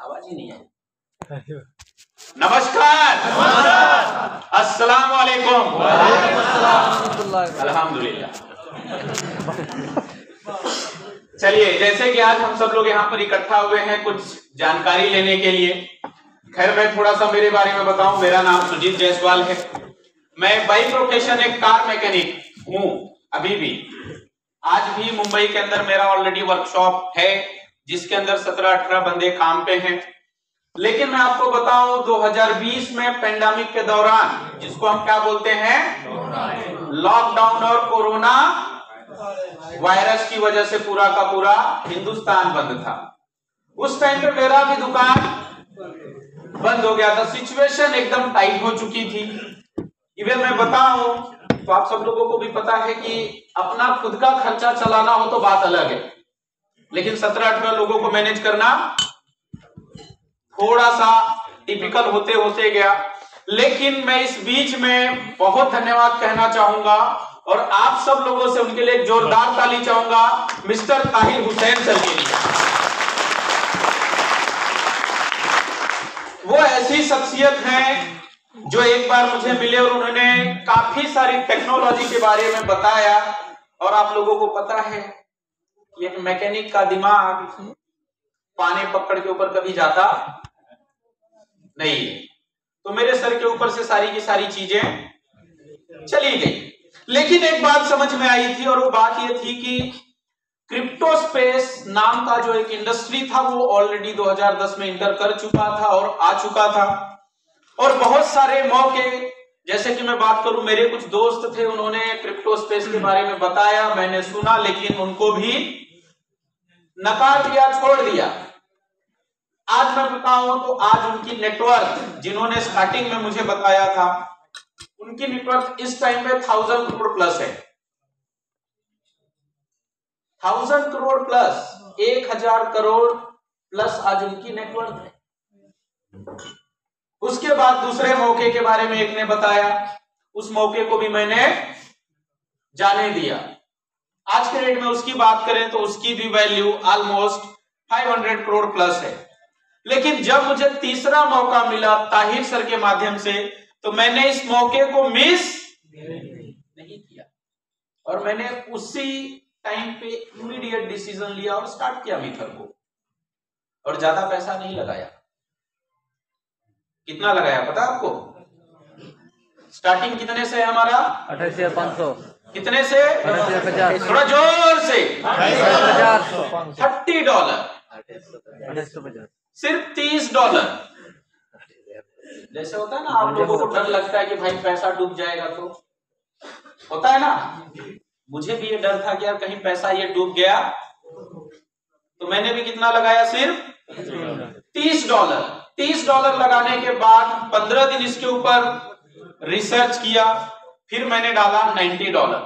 आवाज ही नहीं है। नमस्कार, अस्सलाम वालेकुम। अल्हम्दुलिल्लाह। चलिए, जैसे कि आज हम सब लोग यहाँ पर इकट्ठा हुए हैं कुछ जानकारी लेने के लिए। खैर, मैं थोड़ा सा मेरे बारे में बताऊं। मेरा नाम सुजीत जायसवाल है। मैं बाई प्रोफेशन एक कार मैकेनिक हूँ। अभी भी आज भी मुंबई के अंदर मेरा ऑलरेडी वर्कशॉप है जिसके अंदर 17-18 बंदे काम पे हैं। लेकिन मैं आपको बताऊं, 2020 में पेंडेमिक के दौरान, जिसको हम क्या बोलते हैं, लॉकडाउन और कोरोना वायरस की वजह से पूरा का पूरा हिंदुस्तान बंद था। उस टाइम पे मेरा भी दुकान बंद हो गया था। सिचुएशन एकदम टाइट हो चुकी थी। इवन मैं बताऊं तो आप सब लोगों को भी पता है कि अपना खुद का खर्चा चलाना हो तो बात अलग है, लेकिन 17-18 लोगों को मैनेज करना थोड़ा सा टिपिकल होते होते गया। लेकिन मैं इस बीच में बहुत धन्यवाद कहना चाहूंगा और आप सब लोगों से उनके लिए जोरदार ताली चाहूंगा, मिस्टर ताहिर हुसैन सर के लिए। वो ऐसी शख्सियत हैं जो एक बार मुझे मिले और उन्होंने काफी सारी टेक्नोलॉजी के बारे में बताया। और आप लोगों को पता है कि एक मैकेनिक का दिमाग पाने पकड़ के ऊपर कभी जाता नहीं है। तो मेरे सर के ऊपर से सारी की सारी चीजें चली गई। लेकिन एक बात समझ में आई थी और वो बात ये थी कि क्रिप्टो स्पेस नाम का जो एक इंडस्ट्री था वो ऑलरेडी 2010 में इंटर कर चुका था और आ चुका था। और बहुत सारे मौके, जैसे कि मैं बात करूं, मेरे कुछ दोस्त थे, उन्होंने क्रिप्टो स्पेस के बारे में बताया, मैंने सुना, लेकिन उनको भी नकार दिया, छोड़ दिया। आज मैं बताऊं तो आज उनकी नेटवर्क, जिन्होंने स्टार्टिंग में मुझे बताया था, उनकी नेटवर्क इस टाइम पे 1000 करोड़ प्लस है। 1000 करोड़ प्लस, 1000 करोड़ प्लस आज उनकी नेटवर्क है। उसके बाद दूसरे मौके के बारे में एक ने बताया, उस मौके को भी मैंने जाने दिया। आज के रेट में उसकी बात करें तो उसकी भी वैल्यू ऑलमोस्ट 500 करोड़ प्लस है। लेकिन जब मुझे तीसरा मौका मिला ताहिर सर के माध्यम से, तो मैंने इस मौके को मिस नहीं किया और मैंने उसी टाइम पे इमीडिएट डिसीजन लिया और स्टार्ट किया मीथर को। और ज्यादा पैसा नहीं लगाया। कितना लगाया पता आपको? स्टार्टिंग कितने से है हमारा? 28,500। कितने से? 28,50। थोड़ा जोर से। 30 $30। सिर्फ $30। जैसे होता है ना, आप लोगों को डर लगता है कि भाई पैसा डूब जाएगा, तो होता है ना, मुझे भी ये डर था कि यार कहीं पैसा ये डूब गया। तो मैंने भी कितना लगाया? सिर्फ $30। $30 लगाने के बाद 15 दिन इसके ऊपर रिसर्च किया, फिर मैंने डाला $90।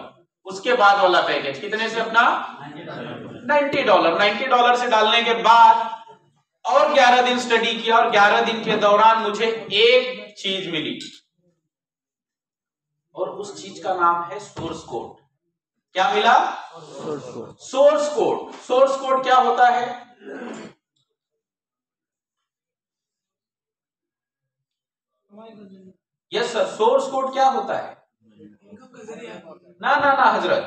उसके बाद वाला पैकेज कितने से? अपना $90। $90 से डालने के बाद और 11 दिन स्टडी किया और 11 दिन के दौरान मुझे एक चीज मिली और उस चीज का नाम है सोर्स कोड। क्या मिला? Source code. सोर्स कोड क्या होता है? यस सर, सोर्स कोड क्या होता है? ना ना ना हजरत,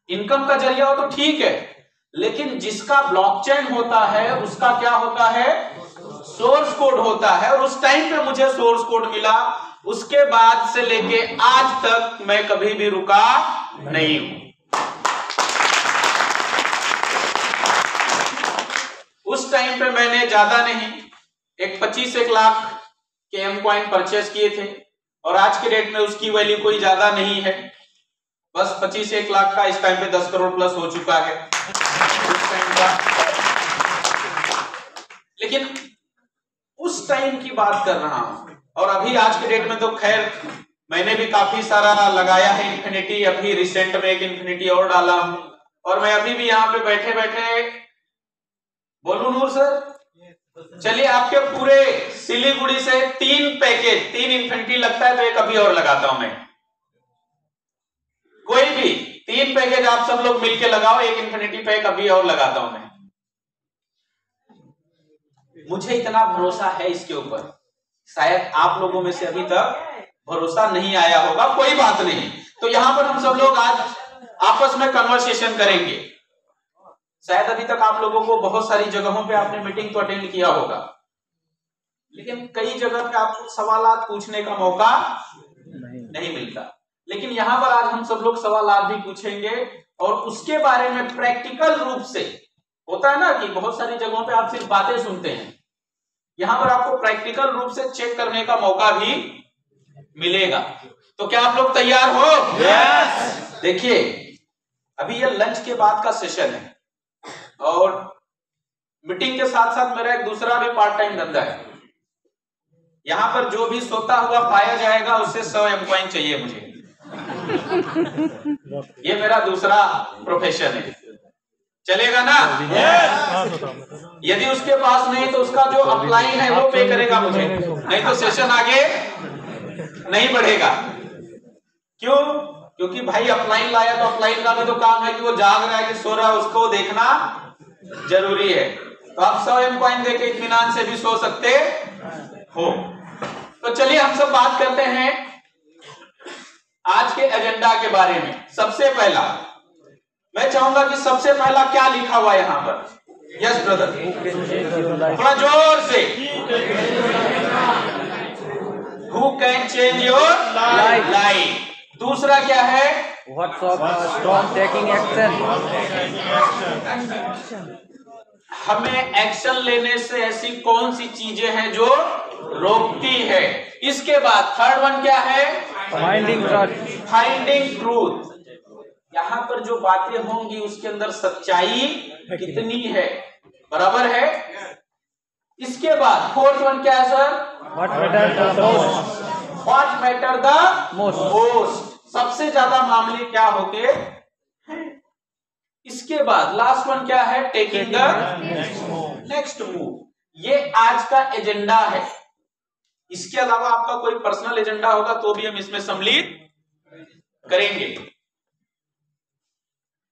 इनकम का जरिया हो तो ठीक है, लेकिन जिसका ब्लॉकचेन होता है उसका क्या होता है? सोर्स कोड होता है। और उस टाइम पे मुझे सोर्स कोड मिला। उसके बाद से लेके आज तक मैं कभी भी रुका नहीं हूं। उस टाइम पे मैंने ज्यादा नहीं, एक 25-1 लाख के एम कॉइन परचेस किए थे और आज के डेट में उसकी वैल्यू कोई ज्यादा नहीं है, बस 25-1 लाख का। इस टाइम पे 10 करोड़ प्लस हो चुका है उस टाइम का। लेकिन उस टाइम की बात कर रहा हूं। और अभी आज के डेट में तो खैर मैंने भी काफी सारा लगाया है इन्फिनिटी। अभी रिसेंट में एक इन्फिनिटी और डाला हूं और मैं अभी भी यहाँ पे बैठे बैठे बोलूं नूर सर, चलिए आपके पूरे सिलीगुड़ी से 3 पैकेज, 3 इन्फिनिटी लगता है तो एक अभी और लगाता हूं मैं। कोई भी 3 पैकेज आप सब लोग मिलके लगाओ, एक इन्फिनिटी पैक अभी और लगाता हूं मैं। मुझे इतना भरोसा है इसके ऊपर, शायद आप लोगों में से अभी तक भरोसा नहीं आया होगा, कोई बात नहीं। तो यहां पर हम सब लोग आज आपस में कन्वर्सेशन करेंगे। शायद अभी तक आप लोगों को बहुत सारी जगहों पे आपने मीटिंग तो अटेंड किया होगा, लेकिन कई जगह पे आपको सवालात पूछने का मौका नहीं मिलता। लेकिन यहां पर आज हम सब लोग सवालात भी पूछेंगे और उसके बारे में प्रैक्टिकल रूप से, होता है ना कि बहुत सारी जगहों पे आप सिर्फ बातें सुनते हैं, यहां पर आपको प्रैक्टिकल रूप से चेक करने का मौका भी मिलेगा। तो क्या आप लोग तैयार हो? यस। देखिए, अभी ये लंच के बाद का सेशन है और मीटिंग के साथ साथ मेरा एक दूसरा भी पार्ट टाइम धंधा है। यहां पर जो भी सोता हुआ पाया जाएगा उससे 100 एम्प्लॉय चाहिए मुझे। ये मेरा दूसरा प्रोफेशन है, चलेगा ना? यदि उसके पास नहीं तो उसका जो अपलाइन है वो पे करेगा मुझे, नहीं तो सेशन आगे नहीं बढ़ेगा। क्यों? क्योंकि भाई अपलाइन लाया तो अपलाइन का भी तो काम है कि वो जाग रहा है कि सो रहा है, उसको देखना जरूरी है। तो आप 100 एम्प्लॉय देके इत्मीनान से भी सो सकते हो। तो चलिए हम सब बात करते हैं आज के एजेंडा के बारे में। सबसे पहला मैं चाहूंगा कि सबसे पहला क्या लिखा हुआ है यहां पर? यस ब्रदर, थोड़ा जोर से। Who can change your life? दूसरा क्या है? What's of strong taking action? हमें एक्शन लेने से ऐसी कौन सी चीजें हैं जो रोकती है? इसके बाद थर्ड वन क्या है? Finding truth. Finding truth. यहाँ पर जो बातें होंगी उसके अंदर सच्चाई कितनी है, बराबर है? इसके बाद फोर्थ वन क्या है sir? What matters the most? What matter the most? सबसे ज्यादा मामले क्या होते हैं? इसके बाद लास्ट वन क्या है? Taking the next move. ये आज का एजेंडा है। इसके अलावा आपका कोई पर्सनल एजेंडा होगा तो भी हम इसमें सम्मिलित करेंगे।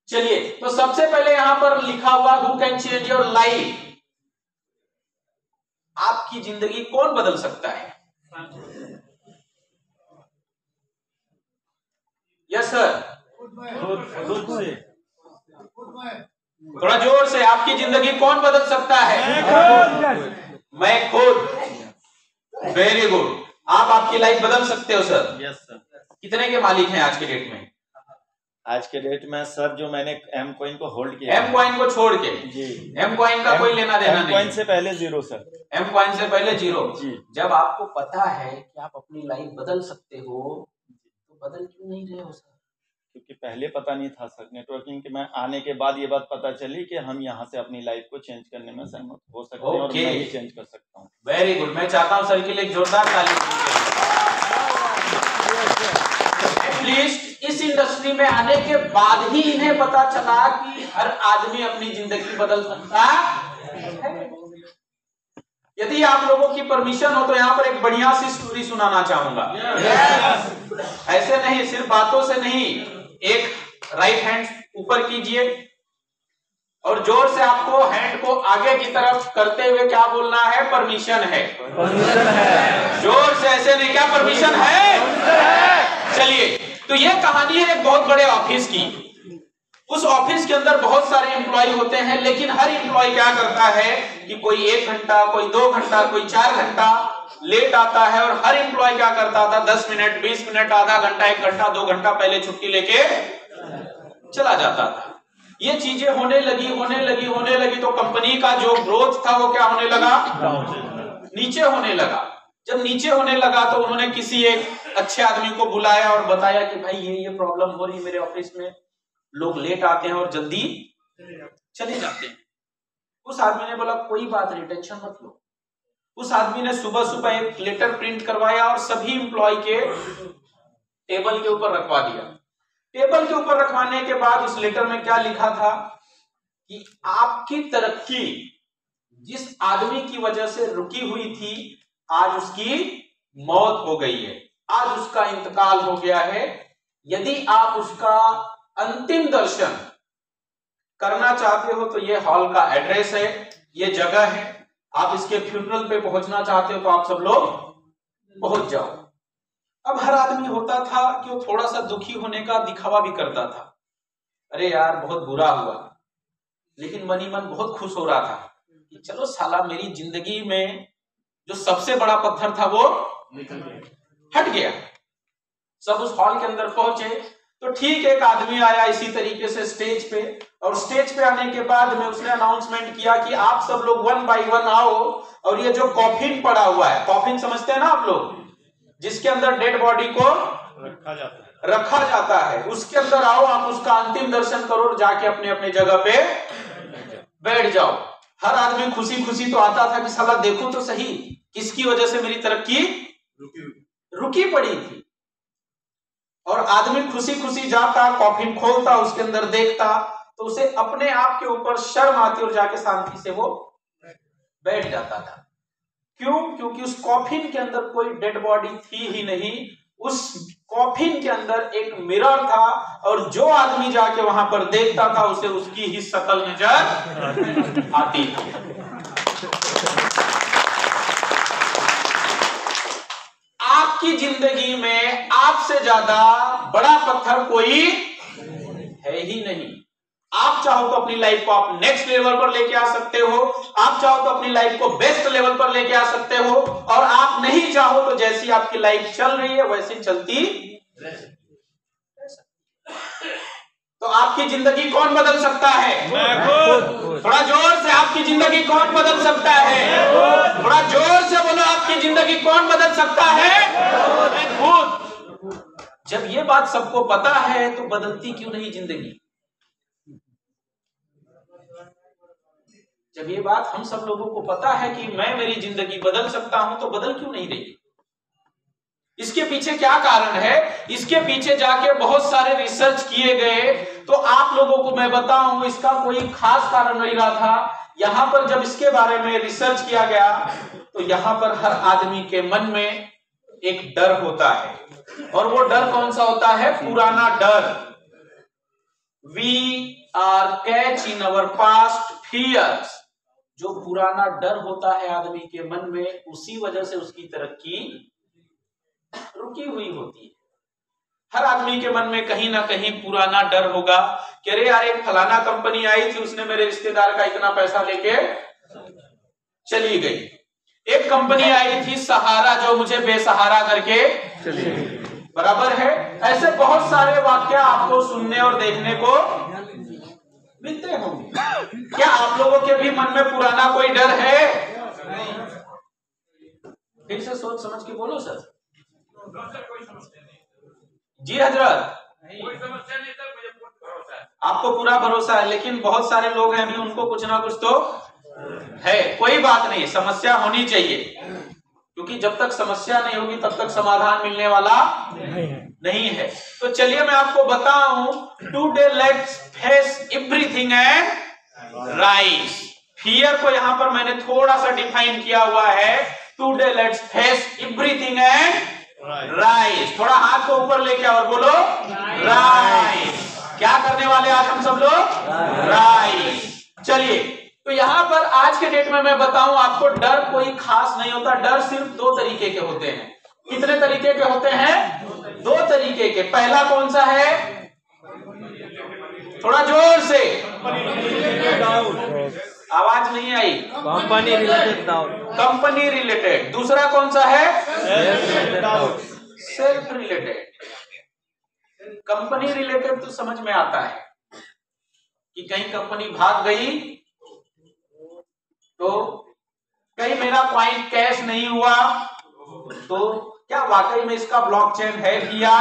चलिए, तो सबसे पहले यहां पर लिखा हुआ who can change your life. आपकी जिंदगी कौन बदल सकता है? यस सर, थोड़ा जोर से। आपकी जिंदगी कौन बदल सकता है? मैं खुद। Very good. आप आपकी लाइफ बदल सकते हो सर? Yes sir. कितने के मालिक हैं आज के डेट में? आज के डेट में सर जो मैंने एम कॉइन को होल्ड किया, एम कॉइन को छोड़ के जी, एम कॉइन का कोई लेना देना नहीं। एम कॉइन से पहले 0 सर। एम कॉइन से पहले 0 जी। जब आपको पता है कि आप अपनी लाइफ बदल सकते हो तो बदल क्यों नहीं रहे हो सर? क्योंकि पहले पता नहीं था सर, नेटवर्किंग के मैं आने के बाद ये बात पता चली कि हम यहाँ से अपनी लाइफ को चेंज करने में सहमत हो सकते हैं और मैं ही चेंज कर सकता हूँ। Very good. मैं चाहता हूँ सर के लिए जोरदार ताली। एटलीस्ट इस इंडस्ट्री में आने के बाद ही इन्हें पता चला कि हर आदमी अपनी जिंदगी बदल सकता है। यदि आप लोगों की परमिशन हो तो यहाँ पर एक बढ़िया सी स्टोरी सुनाना चाहूंगा। ऐसे नहीं, सिर्फ बातों से नहीं। एक राइट हैंड ऊपर कीजिए और जोर से आपको हैंड को आगे की तरफ करते हुए क्या बोलना है? परमिशन है। परमिशन है। जोर से, ऐसे नहीं। क्या परमिशन है? चलिए, तो ये कहानी है एक बहुत बड़े ऑफिस की। उस ऑफिस के अंदर बहुत सारे एम्प्लॉय होते हैं, लेकिन हर एम्प्लॉय क्या करता है कि कोई 1 घंटा, कोई 2 घंटा, कोई 4 घंटा लेट आता है। और हर एम्प्लॉय क्या करता था? 10 मिनट, 20 मिनट, आधा घंटा, 1 घंटा, 2 घंटा पहले छुट्टी लेके चला जाता था। ये चीजें होने लगी तो कंपनी का जो ग्रोथ था वो क्या होने लगा? नीचे होने लगा। जब नीचे होने लगा तो उन्होंने किसी एक अच्छे आदमी को बुलाया और बताया कि भाई ये प्रॉब्लम हो रही है मेरे ऑफिस में, लोग लेट आते हैं और जल्दी चले जाते हैं। उस आदमी ने बोला कोई बात नहीं, टेंशन मत लो। उस आदमी ने सुबह सुबह एक लेटर प्रिंट करवाया और सभी एम्प्लॉय के टेबल के ऊपर रखवा दिया। टेबल के ऊपर रखवाने के बाद उस लेटर में क्या लिखा था कि आपकी तरक्की जिस आदमी की वजह से रुकी हुई थी, आज उसकी मौत हो गई है, आज उसका इंतकाल हो गया है। यदि आप उसका अंतिम दर्शन करना चाहते हो तो ये हॉल का एड्रेस है, ये जगह है, आप इसके फ्यूनरल पे पहुंचना चाहते हो तो आप सब लोग पहुंच जाओ। अब हर आदमी होता था कि वो थोड़ा सा दुखी होने का दिखावा भी करता था, अरे यार बहुत बुरा हुआ, लेकिन मन ही मन बहुत खुश हो रहा था कि चलो साला मेरी जिंदगी में जो सबसे बड़ा पत्थर था वो हट गया। सब उस हॉल के अंदर पहुंचे तो ठीक एक आदमी आया इसी तरीके से स्टेज पे, और स्टेज पे आने के बाद में उसने अनाउंसमेंट किया कि आप सब लोग 1 बाय 1 आओ, और ये जो कॉफिन पड़ा हुआ है, कॉफिन समझते हैं ना आप लोग, जिसके अंदर डेड बॉडी को रखा जाता है, उसके अंदर आओ, आप उसका अंतिम दर्शन करो और जाके अपने अपने जगह पे बैठ जाओ। हर आदमी खुशी खुशी तो आता था कि साला देखो तो सही किसकी वजह से मेरी तरक्की रुकी पड़ी थी। और आदमी खुशी खुशी जाता, कॉफिन खोलता, उसके अंदर देखता तो उसे अपने आप के ऊपर शर्म आती और जाके शांति से वो बैठ जाता था। क्यों? क्योंकि उस कॉफिन के अंदर कोई डेड बॉडी थी ही नहीं, उस कॉफिन के अंदर एक मिरर था, और जो आदमी जाके वहां पर देखता था उसे उसकी ही शक्ल नजर आती थी। आपकी जिंदगी में आपसे ज्यादा बड़ा पत्थर कोई है ही नहीं। आप चाहो तो अपनी लाइफ को आप नेक्स्ट लेवल पर लेके आ सकते हो, आप चाहो तो अपनी लाइफ को बेस्ट लेवल पर लेके आ सकते हो, और आप नहीं चाहो तो जैसी आपकी लाइफ चल रही है वैसी चलती। तो आपकी जिंदगी कौन बदल सकता है? थोड़ा जोर से, आपकी जिंदगी कौन बदल सकता है? थोड़ा जोर से बोलो, आपकी जिंदगी कौन बदल सकता है? खुद। जब ये बात सबको पता है तो बदलती क्यों नहीं जिंदगी? जब ये बात हम सब लोगों को पता है कि मैं मेरी जिंदगी बदल सकता हूं तो बदल क्यों नहीं रही? इसके पीछे क्या कारण है? इसके पीछे जाके बहुत सारे रिसर्च किए गए, तो आप लोगों को मैं बताऊं इसका कोई खास कारण नहीं रहा था। यहां पर जब इसके बारे में रिसर्च किया गया तो यहां पर हर आदमी के मन में एक डर होता है, और वो डर कौन सा होता है? पुराना डर। We are catch in our past fears. जो पुराना डर होता है आदमी के मन में, उसी वजह से उसकी तरक्की रुकी हुई होती है। हर आदमी के मन में कहीं ना कहीं पुराना डर होगा कि अरे यार एक फलाना कंपनी आई थी, उसने मेरे रिश्तेदार का इतना पैसा लेके चली गई। एक कंपनी आई थी सहारा, जो मुझे बेसहारा करके चली गई। बराबर है। ऐसे बहुत सारे वाक्य आपको सुनने और देखने को मिलते होंगे। क्या आप लोगों के भी मन में पुराना कोई डर है? फिर से सोच समझ के बोलो सर। जी हजरत, कोई समस्या नहीं सर, मुझे पूरा भरोसा है। आपको पूरा भरोसा है, लेकिन बहुत सारे लोग हैं भी, उनको कुछ ना कुछ तो है। कोई बात नहीं, समस्या होनी चाहिए, क्योंकि जब तक समस्या नहीं होगी तब तक समाधान मिलने वाला नहीं है। तो चलिए मैं आपको बताऊं, today let's face everything and rise. Fear को यहां पर मैंने थोड़ा सा डिफाइन किया हुआ है। Today let's face everything and rise. थोड़ा हाथ को ऊपर लेके और बोलो राइज। क्या करने वाले आज हम सब लोग? राइज। चलिए, तो यहां पर आज के डेट में मैं बताऊं आपको, डर कोई खास नहीं होता। डर सिर्फ 2 तरीके के होते हैं। कितने तरीके के होते हैं? 2 तरीके के। पहला कौन सा है? थोड़ा जोर से, आवाज नहीं आई। Company related doubt. Company related. दूसरा कौन सा है? Self related. कंपनी रिलेटेड तो समझ में आता है कि कहीं कंपनी भाग गई तो कहीं मेरा कॉइन कैश नहीं हुआ तो क्या वाकई में इसका ब्लॉकचेन है भी या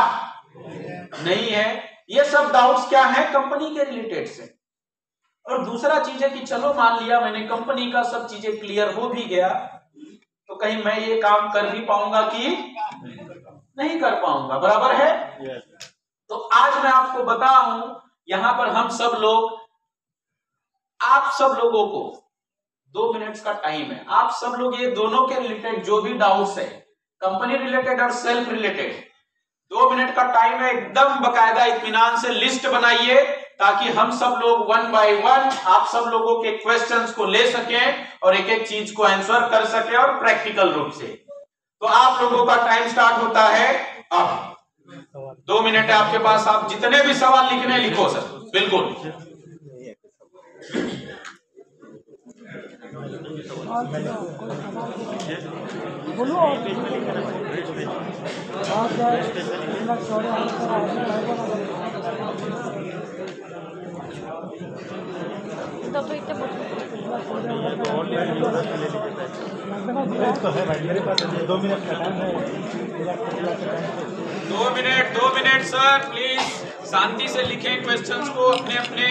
नहीं है। ये सब डाउट्स क्या है? कंपनी के रिलेटेड से। और दूसरा चीज है कि चलो मान लिया मैंने कंपनी का सब चीजें क्लियर हो भी गया, तो कहीं मैं ये काम कर भी पाऊंगा कि नहीं कर पाऊंगा। बराबर है। तो आज मैं आपको बताऊं, यहां पर हम सब लोग, आप सब लोगों को 2 मिनट्स का टाइम है। आप सब लोग ये दोनों के रिलेटेड जो भी डाउट्स है, कंपनी रिलेटेड और सेल्फ रिलेटेड, 2 मिनट का टाइम है। एकदम बकायदा इत्मीनान से लिस्ट बनाइए, ताकि हम सब लोग 1 by 1 आप सब लोगों के क्वेश्चंस को ले सकें और एक एक चीज को आंसर कर सके और प्रैक्टिकल रूप से। तो आप लोगों का टाइम स्टार्ट होता है अब। 2 मिनट है आपके पास, आप जितने भी सवाल लिखने लिखो सर, बिल्कुल। तो है भाई मेरे पास 2 मिनट का टाइम है। 2 मिनट सर, प्लीज शांति से लिखें क्वेश्चंस को अपने अपने।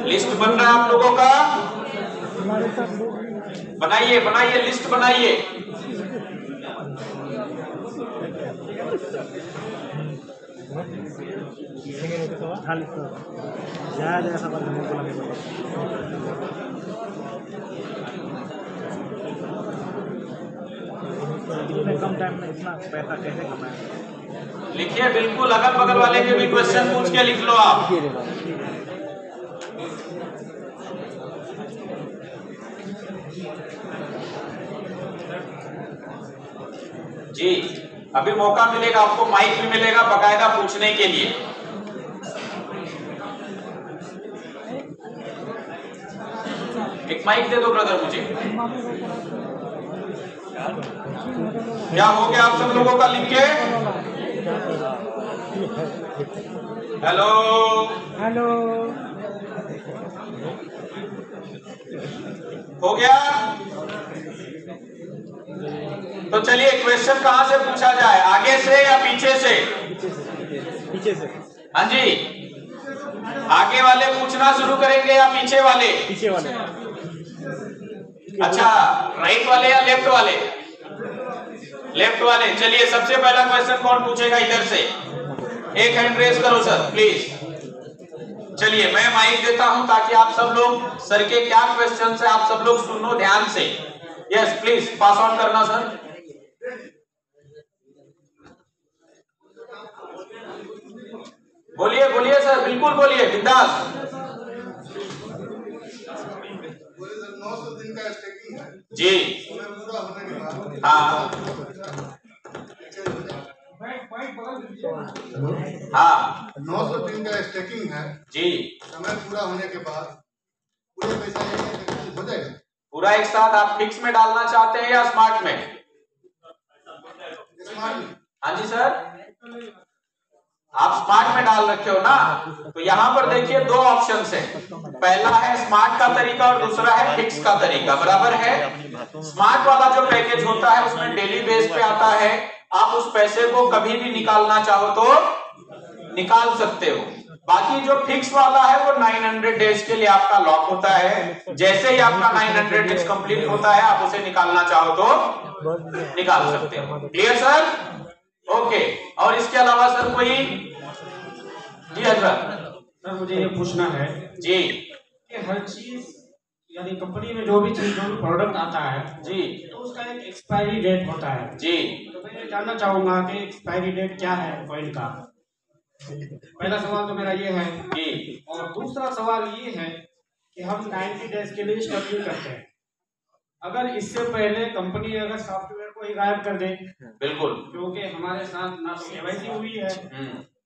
लिस्ट बन रहा है आप लोगों का, बनाइए बनाइए लिस्ट बनाइए। कम टाइम में इतना पैसा कैसे कमाया? लिखिए बिल्कुल, अगल बगल वाले के भी क्वेश्चन पूछ के लिख लो आप। जी अभी मौका मिलेगा आपको, माइक भी मिलेगा बकायदा पूछने के लिए। एक माइक दे दो ब्रदर मुझे। क्या हो गया आप सब लोगों का लिख के? हेलो हेलो, हो गया? तो चलिए क्वेश्चन कहां से पूछा जाए, आगे से या पीछे से? पीछे से। हाँ जी, आगे वाले पूछना शुरू करेंगे या पीछे वाले? पीछे वाले। अच्छा, राइट वाले या लेफ्ट वाले? लेफ्ट वाले। चलिए सबसे पहला क्वेश्चन कौन पूछेगा इधर से? एक हैंड रेज करो सर प्लीज। चलिए मैं माइक देता हूं ताकि आप सब लोग सर के क्या क्वेश्चन है आप सब लोग सुनो ध्यान से। यस प्लीज पास ऑन करना सर। बोलिए बोलिए सर, बिल्कुल बोलिए बिंदास। 900 दिन का स्टेकिंग है जी पूरा होने के बाद। हाँ हाँ 900 दिन का स्टेकिंग है जी, समय पूरा होने के बाद पूरे पैसा हो जाएगा। पूरा एक साथ आप फिक्स में डालना चाहते हैं या स्मार्ट में? स्मार्ट में। हाँ जी सर, आप स्मार्ट में डाल रखे हो ना, तो यहाँ पर देखिए 2 ऑप्शन है। पहला है स्मार्ट का तरीका और दूसरा है फिक्स का तरीका, बराबर है। स्मार्ट वाला जो पैकेज होता है उसमें डेली बेस पे आता है, आप उस पैसे को कभी भी निकालना चाहो तो निकाल सकते हो। बाकी जो फिक्स वाला है वो 900 डेज के लिए आपका लॉक होता है। जैसे ही आपका 900 डेज कंप्लीट होता है आप उसे निकालना चाहो तो निकाल सकते हो। Clear sir? ओके। और इसके अलावा सर कोई? जी हजरत। सर मुझे ये पूछना है जी कि हर चीज यानी कंपनी में जो भी चीज जो भी प्रोडक्ट आता है जी तो उसका एक एक्सपायरी डेट होता है। जी तो मैं ये जानना चाहूंगा कि एक्सपायरी डेट क्या है कॉइन का। पहला सवाल तो मेरा ये है जी। और दूसरा सवाल ये है कि हम 90 डेज के लिए स्टॉकिंग करते हैं, अगर इससे पहले कंपनी अगर सॉफ्टवेयर को ही गायब कर दे, बिल्कुल, क्योंकि हमारे साथ ना तो केवाईसी हुई है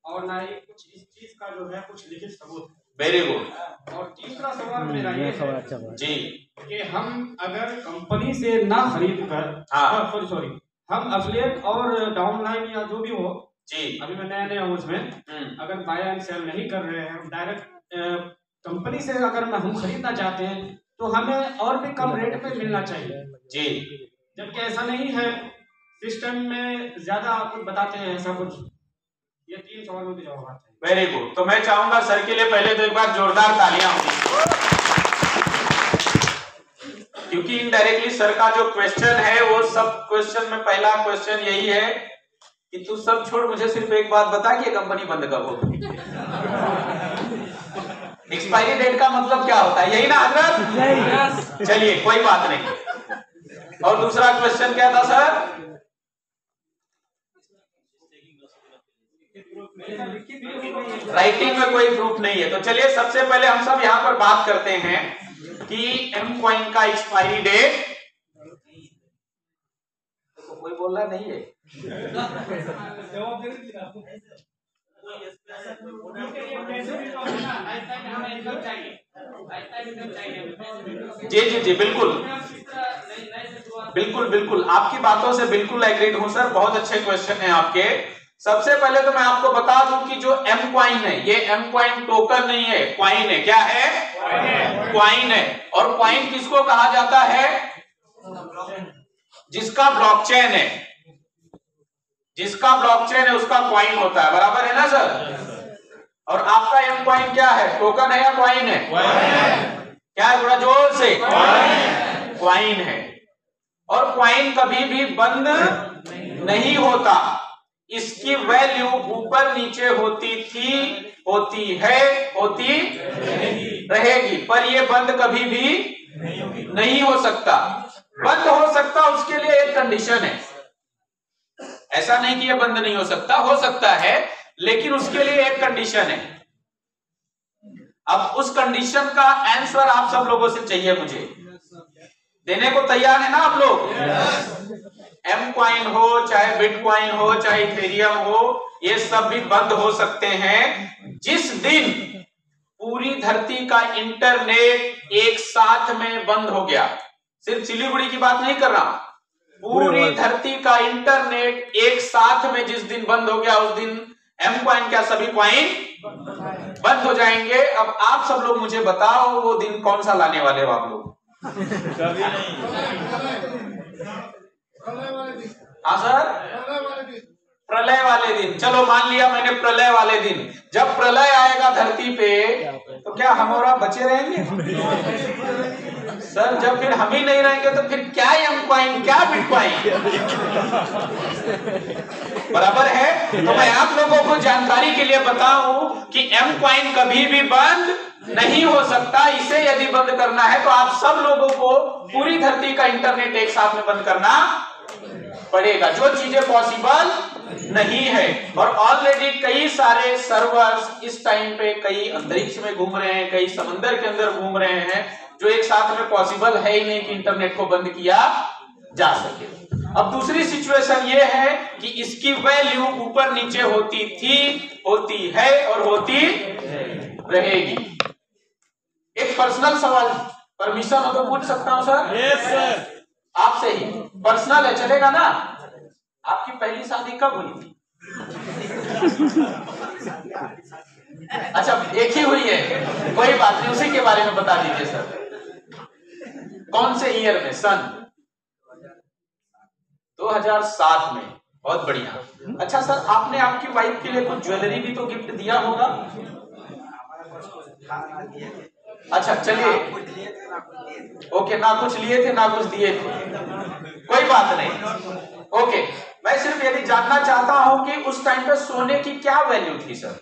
और ना ही कुछ इस चीज का जो है कुछ लिखित सबूत। Very good. और तीसरा सवाल मेरा ये है जी कि हम अगर कंपनी से ना खरीद कर सॉरी हम एफिलिएट और डाउनलाइन या जो भी हो जी, अभी मैं नया हूँ उसमें, अगर बाय एंड सेल नहीं कर रहे हैं, डायरेक्ट कंपनी से अगर हम खरीदना चाहते हैं तो हमें और भी कम रेट पे मिलना चाहिए जी। जबकि ऐसा नहीं है, सिस्टम में ज्यादा कुछ बताते हैं ऐसा कुछ। ये 3 सवालों के जवाब आते हैं। Very good. तो मैं चाहूंगा सर के लिए पहले तो एक बार जोरदार तालियां होंगी, क्योंकि इनडायरेक्टली सर का जो क्वेश्चन है वो सब क्वेश्चन में पहला क्वेश्चन यही है कि तू सब छोड़, मुझे सिर्फ एक बात बता कि ये कंपनी बंद कब होगी। एक्सपायरी डेट का मतलब क्या होता है, यही ना हजरत? चलिए कोई बात नहीं। और दूसरा क्वेश्चन क्या था सर? राइटिंग में कोई प्रूफ नहीं है। तो चलिए सबसे पहले हम सब यहां पर बात करते हैं कि एम कॉइन का एक्सपायरी डेट, तो कोई बोल रहा नहीं है। जी जी जी बिल्कुल बिल्कुल बिल्कुल, आपकी बातों से बिल्कुल एग्रीड हूं सर, बहुत अच्छे क्वेश्चन हैं आपके। सबसे पहले तो मैं आपको बता दूं कि जो एम क्वाइन है, ये एम क्वाइन टोकन नहीं है, क्वाइन है। क्या है? क्वाइन है। और क्वाइन किसको कहा जाता है? जिसका ब्लॉकचेन है, जिसका ब्लॉकचेन है उसका क्वाइन होता है, बराबर है ना सर? और आपका एम क्वाइन क्या है, टोकन है या क्वाइन है? क्या है, थोड़ा जोर से? क्वाइन है। और क्वाइन कभी भी बंद नहीं होता, इसकी वैल्यू ऊपर नीचे होती थी, होती है, होती रहेगी, पर ये बंद कभी भी नहीं हो सकता। बंद हो सकता, उसके लिए एक कंडीशन है। ऐसा नहीं कि ये बंद नहीं हो सकता, हो सकता है, लेकिन उसके लिए एक कंडीशन है। अब उस कंडीशन का आंसर आप सब लोगों से चाहिए, मुझे देने को तैयार है ना आप लोग? एम क्वाइन हो, चाहे बिटकॉइन हो, चाहे इथेरियम हो, ये सब भी बंद हो सकते हैं जिस दिन पूरी धरती का इंटरनेट एक साथ में बंद हो गया। सिर्फ सिलीगुड़ी की बात नहीं कर रहा, पूरी धरती का इंटरनेट एक साथ में जिस दिन बंद हो गया, उस दिन एम क्वाइन क्या सभी क्वाइन बंद हो जाएंगे। अब आप सब लोग मुझे बताओ वो दिन कौन सा लाने वाले हो आप लोग? कभी नहीं। हाँ सर, प्रलय वाले दिन। चलो मान लिया मैंने प्रलय वाले दिन, जब प्रलय आएगा धरती पे तो क्या हम और आप बचे रहेंगे? सर जब फिर हम ही नहीं रहेंगे तो फिर क्या एम क्वाइन, क्या बिटकॉइन, बराबर है? तो मैं आप लोगों को जानकारी के लिए बताऊं कि एम क्वाइन कभी भी बंद नहीं हो सकता। इसे यदि बंद करना है तो आप सब लोगों को पूरी धरती का इंटरनेट एक साथ में बंद करना पड़ेगा, जो चीजें पॉसिबल नहीं है। और ऑलरेडी कई सारे सर्वर्स इस टाइम पे कई अंतरिक्ष में घूम रहे हैं, कई समंदर के अंदर घूम रहे हैं, जो एक साथ में पॉसिबल है ही नहीं कि इंटरनेट को बंद किया जा सके। अब दूसरी सिचुएशन ये है कि इसकी वैल्यू ऊपर नीचे होती थी, होती है और होती रहेगी। एक पर्सनल सवाल, परमिशन हो तो पूछ सकता हूं सर? Yes sir. आपसे ही, पर्सनल है, चलेगा ना? आपकी पहली शादी कब हुई थी? अच्छा एक ही हुई है, कोई बात नहीं, उसी के बारे में बता दीजिए सर। कौन से ईयर में? सन 2007 में। बहुत बढ़िया। अच्छा सर, आपने आपकी वाइफ के लिए कुछ ज्वेलरी भी तो गिफ्ट दिया होगा? अच्छा चलिए, ओके, ना कुछ लिए थे ना कुछ दिए थे, कोई बात नहीं। ओके, मैं सिर्फ यदि जानना चाहता हूं कि उस टाइम पे सोने की क्या वैल्यू थी सर?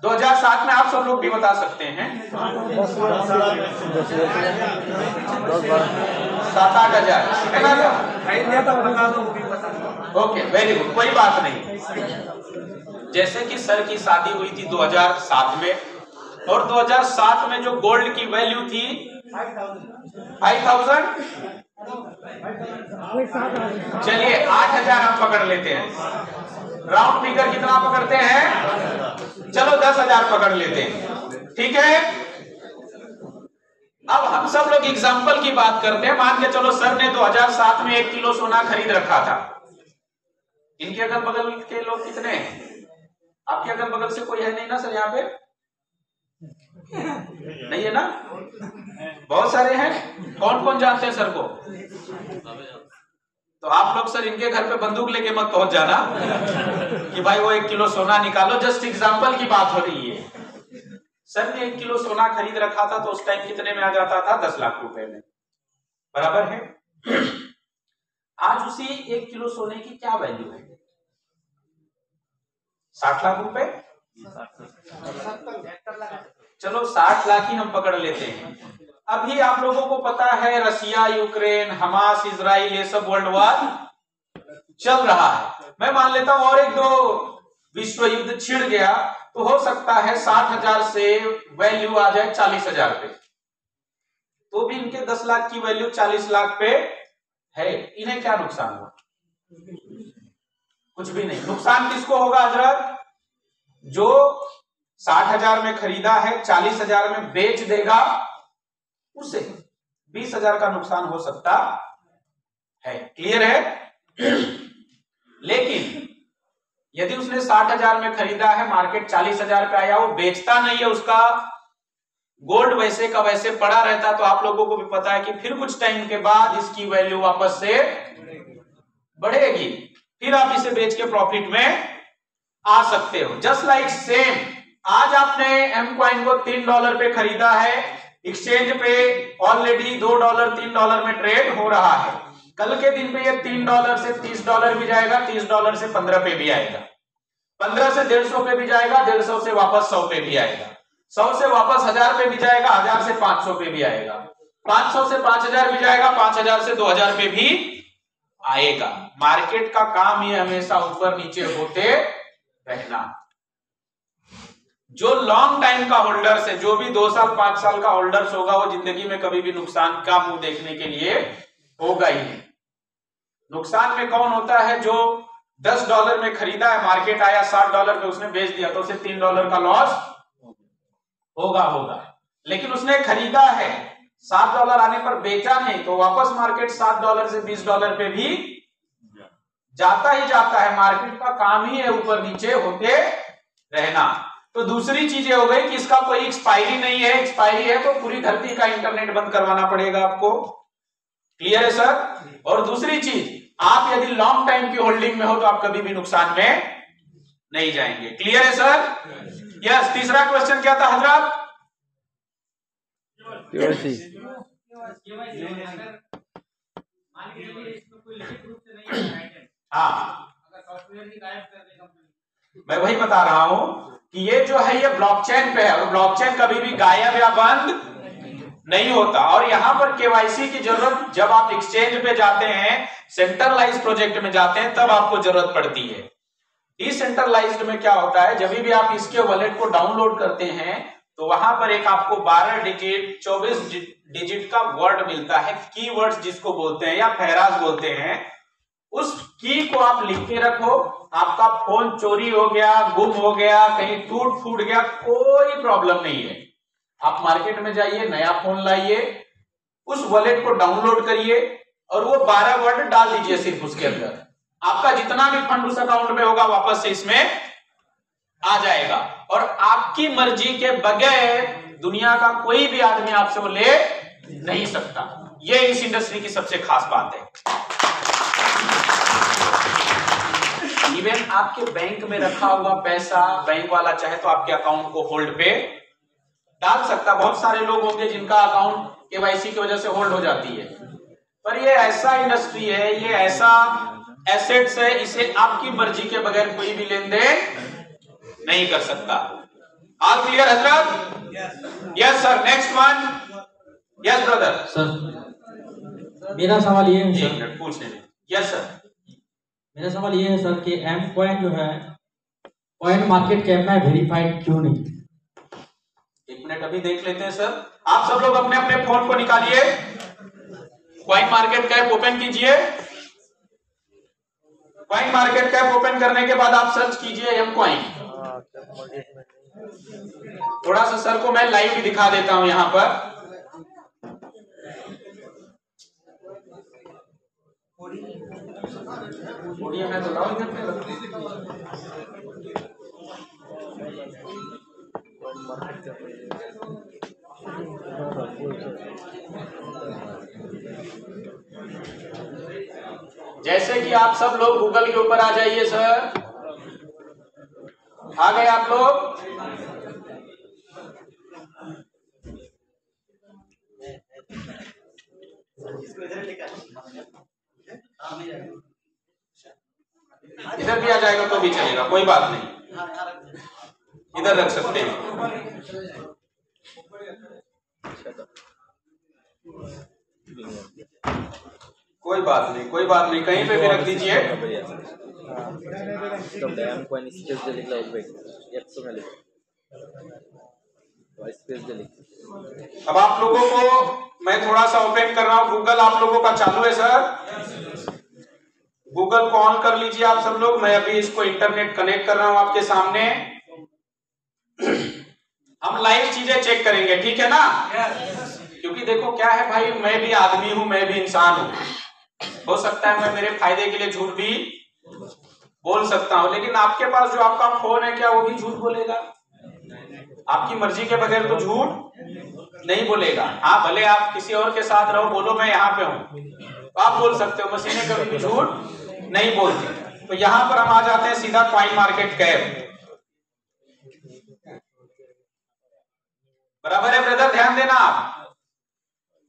2007 में आप सब लोग भी बता सकते हैं। 7-8 हजार कितना था? ओके वेरी गुड, कोई बात नहीं। जैसे कि सर की शादी हुई थी 2007 में, और 2007 में जो गोल्ड की वैल्यू थी 5000, चलिए 8000 हम पकड़ लेते हैं। राउंड फिगर कितना पकड़ते हैं? चलो 10,000 पकड़ लेते हैं, ठीक है। अब हम सब लोग एग्जाम्पल की बात करते हैं। मान के चलो सर ने 2007 में 1 किलो सोना खरीद रखा था। इनके अगल बगल के लोग कितने हैं? आपके अगल बगल से कोई है नहीं ना सर यहाँ पे? नहीं है ना? बहुत सारे हैं। कौन कौन जानते हैं सर को? तो आप लोग सर इनके घर पे बंदूक लेके मत पहुंच जाना कि भाई वो 1 किलो सोना निकालो। जस्ट एग्जांपल की बात हो रही है। सर ने 1 किलो सोना खरीद रखा था तो उस टाइम कितने में आ जाता था? 10 लाख रुपए में, बराबर है। आज उसी 1 किलो सोने की क्या वैल्यू है? 60 लाख रुपए। चलो 60 लाख ही हम पकड़ लेते हैं। अभी आप लोगों को पता है रसिया, यूक्रेन, हमास, इजराइल, ये सब वर्ल्ड वार चल रहा है। मैं मान लेता हूं और 1-2 विश्व युद्ध छिड़ गया तो हो सकता है 60,000 से वैल्यू आ जाए 40,000 पे, तो भी इनके 10 लाख की वैल्यू 40 लाख पे है। इन्हें क्या नुकसान हुआ? कुछ भी नहीं। नुकसान किसको होगा हजरत? जो 60,000 में खरीदा है 40,000 में बेच देगा, उसे 20,000 का नुकसान हो सकता है। क्लियर है? लेकिन यदि उसने 60,000 में खरीदा है, मार्केट 40,000 पे आया, वो बेचता नहीं है, उसका गोल्ड वैसे का वैसे पड़ा रहता, तो आप लोगों को भी पता है कि फिर कुछ टाइम के बाद इसकी वैल्यू वापस से बढ़ेगी, फिर आप इसे बेच के प्रॉफिट में आ सकते हो। जस्ट लाइक सेम, आज आपने एम कॉइन को $3 पे खरीदा है, एक्सचेंज पे ऑलरेडी $2 $3 में ट्रेड हो रहा है। कल के दिन पे ये $3 से $30 भी जाएगा, $30 से 15 पे भी आएगा, 15 से 150 पे भी जाएगा, 150 से वापस 100 पे भी आएगा, 100 से वापस 1000 पे भी जाएगा, 1000 से 500 पे भी आएगा, 500 से 5000 भी जाएगा, 5000 से 2000 पे भी आएगा। मार्केट का काम ये हमेशा ऊपर नीचे होते रहना। जो लॉन्ग टाइम का होल्डर्स है, जो भी 2 साल 5 साल का होल्डर्स होगा, वो जिंदगी में कभी भी नुकसान का मुंह देखने के लिए होगा ही नहीं। नुकसान में कौन होता है? जो $10 में खरीदा है, मार्केट आया $60 पे, उसने बेच दिया तो उसे $3 का लॉस होगा। लेकिन उसने खरीदा है, $7 आने पर बेचा नहीं, तो वापस मार्केट $7 से $20 पे भी जाता ही जाता है। मार्केट का काम ही है ऊपर नीचे होते रहना। तो दूसरी चीज हो गई कि इसका कोई एक्सपायरी नहीं है। एक्सपायरी है तो पूरी धरती का इंटरनेट बंद करवाना पड़ेगा आपको। क्लियर है सर? और दूसरी चीज, आप यदि लॉन्ग टाइम की होल्डिंग में हो तो आप कभी भी नुकसान में नहीं जाएंगे। क्लियर है सर? यस। तीसरा क्वेश्चन क्या था हजरत? हाँ, मैं वही बता रहा हूं कि ये जो है ये ब्लॉकचेन पे है, और ब्लॉकचेन कभी भी गायब या बंद नहीं होता। और यहां पर केवाईसी की जरूरत जब आप एक्सचेंज पे जाते हैं, सेंट्रलाइज प्रोजेक्ट में जाते हैं, तब आपको जरूरत पड़ती है। डिसेंट्रलाइज्ड में क्या होता है, जब भी आप इसके वॉलेट को डाउनलोड करते हैं तो वहां पर एक आपको 12 डिजिट 24 डिजिट का वर्ड मिलता है, कीवर्ड्स जिसको बोलते हैं या पैराज बोलते हैं। उस की को आप लिख के रखो। आपका फोन चोरी हो गया, गुम हो गया, कहीं टूट फूट गया, कोई प्रॉब्लम नहीं है। आप मार्केट में जाइए, नया फोन लाइए, उस वॉलेट को डाउनलोड करिए और वो 12 वर्ड डाल दीजिए सिर्फ उसके अंदर। आपका जितना भी फंड उस अकाउंट में होगा वापस से इसमें आ जाएगा, और आपकी मर्जी के बगैर दुनिया का कोई भी आदमी आपसे वो ले नहीं सकता। ये इस इंडस्ट्री की सबसे खास बात है। इवन आपके बैंक में रखा हुआ पैसा बैंक वाला चाहे तो आपके अकाउंट को होल्ड पे डाल सकता। बहुत सारे लोग होंगे जिनका अकाउंट केवाईसी की वजह से होल्ड हो जाती है, पर ये ऐसा इंडस्ट्री है, ये ऐसा एसेट्स है, इसे आपकी मर्जी के बगैर कोई भी लेन देन नहीं कर सकता। ऑल क्लियर हजरत? Yes sir. Next one. Yes brother. Sir मेरा सवाल ये है सर, पूछ लें। Yes sir. मेरा सवाल ये है सर कि एम कॉइन जो है कॉइन मार्केट कैप में वेरीफाइड क्यों नहीं? एक मिनट अभी देख लेते हैं सर। आप सब लोग अपने अपने फोन को निकालिए, कॉइन मार्केट कैप ओपन कीजिए। कॉइन मार्केट कैप ओपन करने के बाद आप सर्च कीजिए एम कॉइन। थोड़ा सा सर को मैं लाइव भी दिखा देता हूं यहां पर। मैं तो लाऊं इधर पे। जैसे कि आप सब लोग गूगल के ऊपर आ जाइए सर। आ गए आप लोग? इधर भी आ जाएगा तो भी चलेगा, कोई बात नहीं, इधर रख सकते हैं। कोई बात नहीं, कोई बात नहीं, कहीं पे भी रख दीजिए। अब आप लोगों को मैं थोड़ा सा ओपन कर रहा हूं। गूगल आप लोगों का चालू है सर? गूगल को ऑन कर लीजिए आप सब लोग। मैं अभी इसको इंटरनेट कनेक्ट कर रहा हूं आपके सामने। हम लाइव चीजें चेक करेंगे, ठीक है ना? क्योंकि देखो क्या है भाई, मैं भी आदमी हूं, मैं भी इंसान हूं। हो सकता है मैं मेरे फायदे के लिए झूठ भी बोल सकता हूं, लेकिन आपके पास जो आपका फोन है, क्या वो भी झूठ बोलेगा? आपकी मर्जी के बगैर तो झूठ नहीं बोलेगा। हाँ, भले आप किसी और के साथ रहो, बोलो मैं यहाँ पे हूँ, तो आप बोल सकते हो। मशीनें कभी भी झूठ नहीं बोलती। तो यहाँ पर हम आ जाते हैं सीधा कॉइन मार्केट कैप। बराबर है ब्रदर, ध्यान देना आप।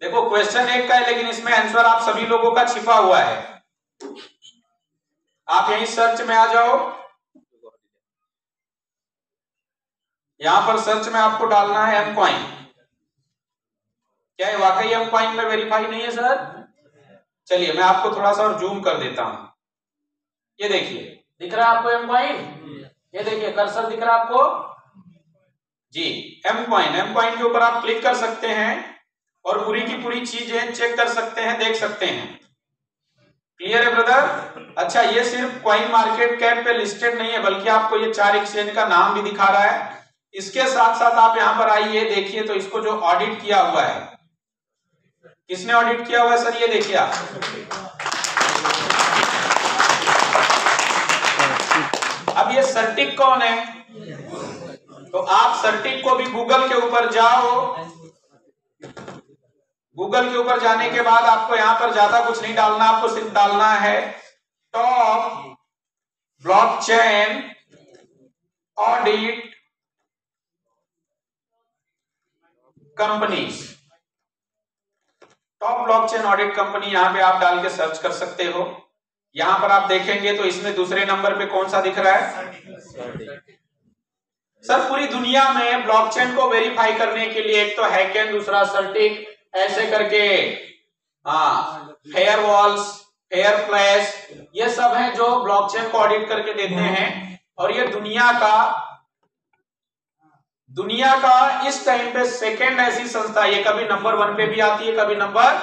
देखो क्वेश्चन एक का है, लेकिन इसमें आंसर आप सभी लोगों का छिपा हुआ है। आप यहीं सर्च में आ जाओ। यहां पर सर्च में आपको डालना है एम कॉइन। क्या है वाकई एम कॉइन में वेरीफाई नहीं है सर? चलिए मैं आपको थोड़ा सा और जूम कर देता हूं। ये देखिए, दिख रहा है आपको एम कॉइन? ये देखिए कर्सर दिख रहा है आपको जी, एम कॉइन। एम कॉइन के ऊपर आप क्लिक कर सकते हैं और पूरी की पूरी चीजें चेक कर सकते हैं, देख सकते हैं। क्लियर है ब्रदर? अच्छा, ये सिर्फ कॉइन मार्केट कैप पे लिस्टेड नहीं है, बल्कि आपको ये 4 एक्सचेंज का नाम भी दिखा रहा है। इसके साथ साथ आप यहां पर आइए, देखिए तो इसको जो ऑडिट किया हुआ है, किसने ऑडिट किया हुआ है सर? ये देखिए आप। अब ये सर्टिक कौन है? तो आप सर्टिक को भी गूगल के ऊपर जाओ। गूगल के ऊपर जाने के बाद आपको यहां पर ज्यादा कुछ नहीं डालना, आपको सिर्फ डालना है top blockchain audit companies. Top blockchain audit company यहां पे आप डाल के सर्च कर सकते हो। यहां पर आप देखेंगे तो इसमें दूसरे नंबर पे कौन सा दिख रहा है सर? पूरी दुनिया में ब्लॉकचेन को वेरीफाई करने के लिए एक तो हैकेन, दूसरा सर्टिक, ऐसे करके फेयरवॉल्स, फेयरफ्लैश, ये सब हैं जो ब्लॉकचेन को ऑडिट करके देते हैं। और ये दुनिया का इस टाइम पे सेकेंड ऐसी संस्था, ये कभी नंबर 1 पे भी आती है, कभी नंबर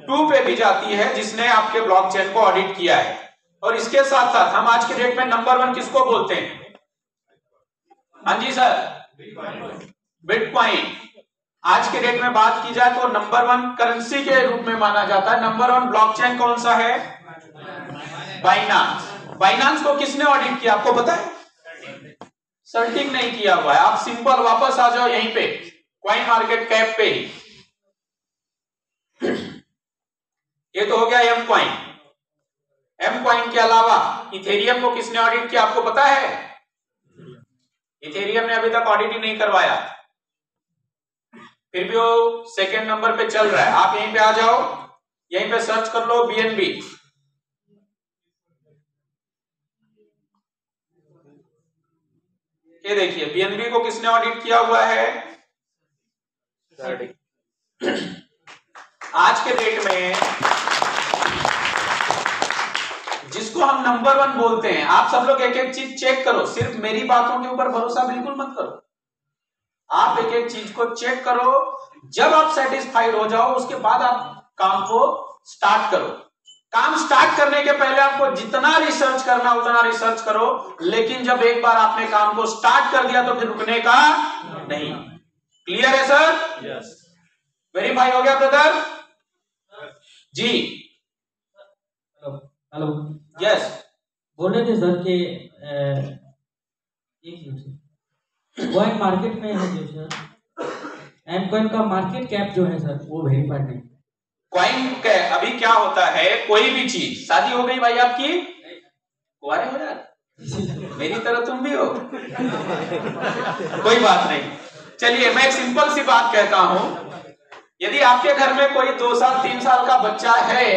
2 पे भी जाती है, जिसने आपके ब्लॉकचेन को ऑडिट किया है। और इसके साथ साथ हम आज के डेट में नंबर 1 किसको बोलते हैं? हाँ जी सर, बिटकॉइन। आज के डेट में बात की जाए तो नंबर 1 करेंसी के रूप में माना जाता है। नंबर 1 ब्लॉकचेन कौन सा है? बाइनांस। बाइनांस को किसने ऑडिट किया आपको पता है? सर्टिक नहीं किया हुआ है। आप सिंपल वापस आ जाओ यहीं पे कॉइन मार्केट कैप पे। ये तो हो गया एम कॉइन। एम कॉइन के अलावा इथेरियम को किसने ऑडिट किया आपको पता है? इथेरियम ने अभी तक ऑडिट ही नहीं करवाया, फिर भी वो सेकेंड नंबर पे चल रहा है। आप यहीं पे आ जाओ, यहीं पे सर्च कर लो बीएनबी। ये देखिए बीएनबी को किसने ऑडिट किया हुआ है? आज के डेट में जिसको हम नंबर 1 बोलते हैं, आप सब लोग एक एक चीज चेक करो। सिर्फ मेरी बातों के ऊपर भरोसा बिल्कुल मत करो, आप एक एक चीज को चेक करो। जब आप सेटिस्फाइड हो जाओ, उसके बाद आप काम को स्टार्ट करो। काम स्टार्ट करने के पहले आपको जितना रिसर्च करना उतना रिसर्च करो, लेकिन जब एक बार आपने काम को स्टार्ट कर दिया तो फिर रुकने का नहीं। क्लियर है सर? यस। वेरीफाई हो गया ब्रदर जी? Hello, yes. बोल रहे थे सर कि कॉइन मार्केट में है जो सर, एम कॉइन का मार्केट कैप जो है सर वो वेरीफाइड नहीं। कॉइन का अभी क्या होता है, कोई भी चीज, शादी हो गई भाई आपकी, कुंवारे हो यार, मेरी तरह तुम भी हो, कोई बात नहीं। चलिए मैं एक सिंपल सी बात कहता हूं, यदि आपके घर में कोई 2 साल 3 साल का बच्चा है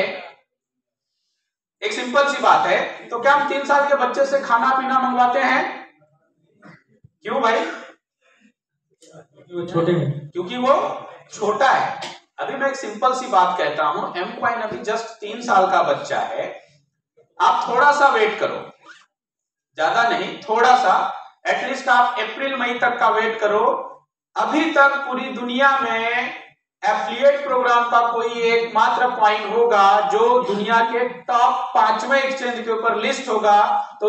एक सिंपल सी बात है। तो क्या हम 3 साल के बच्चे से खाना पीना मंगवाते हैं? क्यों भाई? वो छोटे हैं। क्योंकि वो छोटा है। अभी मैं एक सिंपल सी बात कहता हूं, एम कॉइन अभी जस्ट 3 साल का बच्चा है। आप थोड़ा सा वेट करो, ज्यादा नहीं, थोड़ा सा, एटलीस्ट आप अप्रैल मई तक का वेट करो। अभी तक पूरी दुनिया में एफिलिएट प्रोग्राम का कोई एक मात्र कॉइन होगा जो दुनिया के टॉप 5वें एक्सचेंज के ऊपर लिस्ट होगा। तो